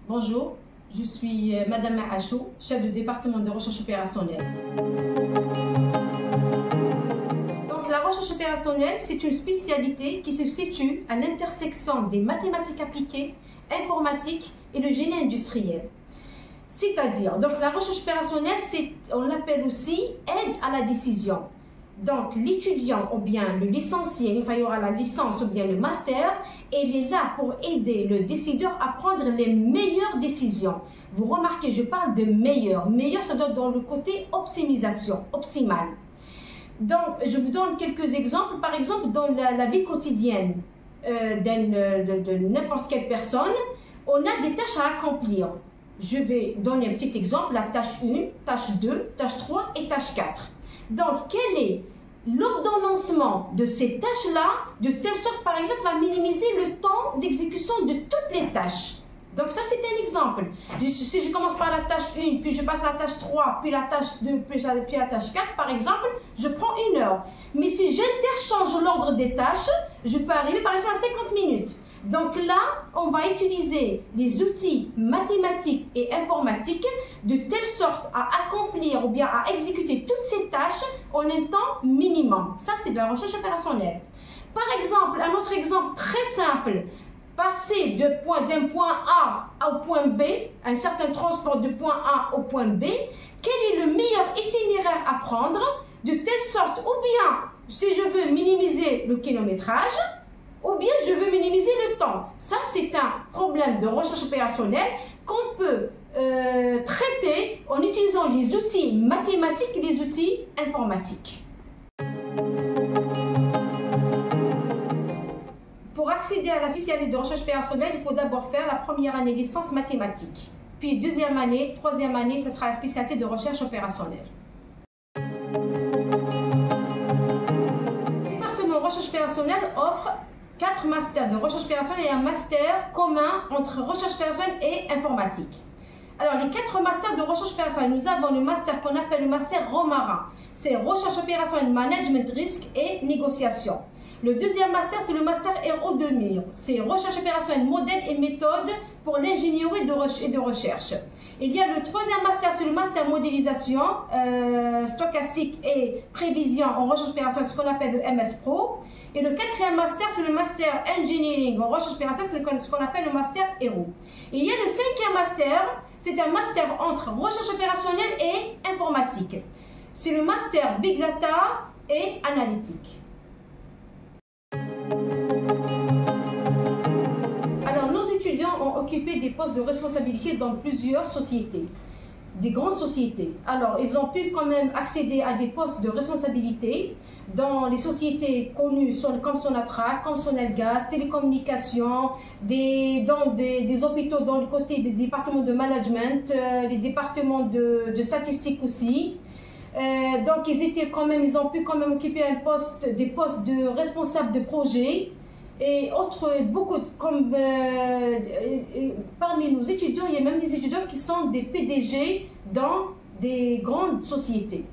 Bonjour, je suis Madame Mahachou, chef du département de recherche opérationnelle. Donc, la recherche opérationnelle, c'est une spécialité qui se situe à l'intersection des mathématiques appliquées, informatique et le génie industriel. C'est-à-dire, donc la recherche opérationnelle, on l'appelle aussi aide à la décision. Donc, l'étudiant ou bien le licencié, il y aura la licence ou bien le master, et il est là pour aider le décideur à prendre les meilleures décisions. Vous remarquez, je parle de meilleur. Meilleur, ça doit être dans le côté optimisation, optimale. Donc, je vous donne quelques exemples. Par exemple, dans la vie quotidienne de n'importe quelle personne, on a des tâches à accomplir. Je vais donner un petit exemple, la tâche 1, tâche 2, tâche 3 et tâche 4. Donc, quel est l'ordonnancement de ces tâches-là, de telle sorte, par exemple, à minimiser le temps d'exécution de toutes les tâches. Donc, ça, c'est un exemple. Si je commence par la tâche 1, puis je passe à la tâche 3, puis la tâche 2, puis la tâche 4, par exemple, je prends 1 heure. Mais si j'interchange l'ordre des tâches, je peux arriver, par exemple, à 50 minutes. Donc là, on va utiliser les outils mathématiques et informatiques de telle sorte à accomplir ou bien à exécuter toutes ces tâches en un temps minimum. Ça, c'est de la recherche opérationnelle. Par exemple, un autre exemple très simple, passer d'un point A au point B, un certain transport de point A au point B, quel est le meilleur itinéraire à prendre de telle sorte, ou bien, si je veux minimiser le kilométrage, ou bien je veux minimiser le temps. Ça, c'est un problème de recherche opérationnelle qu'on peut traiter en utilisant les outils mathématiques et les outils informatiques. Pour accéder à la spécialité de recherche opérationnelle, il faut d'abord faire la première année licence mathématiques. Puis deuxième année, troisième année, ce sera la spécialité de recherche opérationnelle. Le département de recherche opérationnelle offre 4 masters de recherche opérationnelle et un master commun entre recherche opérationnelle et informatique. Alors, les 4 masters de recherche opérationnelle, nous avons le master qu'on appelle le master Romarin. C'est recherche opérationnelle, management, risque et négociation. Le deuxième master, c'est le master Héros 2000. C'est recherche opérationnelle, modèle et méthode pour l'ingénierie et de recherche. Il y a le troisième master, c'est le master modélisation, stochastique et prévision en recherche opérationnelle, ce qu'on appelle le MS Pro. Et le quatrième master, c'est le master engineering en recherche opérationnelle, c'est ce qu'on appelle le master Héros. Et il y a le cinquième master, c'est un master entre recherche opérationnelle et informatique. C'est le master Big Data et analytique. Alors, nos étudiants ont occupé des postes de responsabilité dans plusieurs sociétés, des grandes sociétés. Alors, ils ont pu quand même accéder à des postes de responsabilité dans les sociétés connues comme Sonatrach, comme Sonelgaz, télécommunications, dans des hôpitaux dans le côté des départements de management, les départements de statistiques aussi. Donc ils ont pu quand même occuper des postes de responsables de projet et parmi nos étudiants, il y a même des étudiants qui sont des PDG dans des grandes sociétés.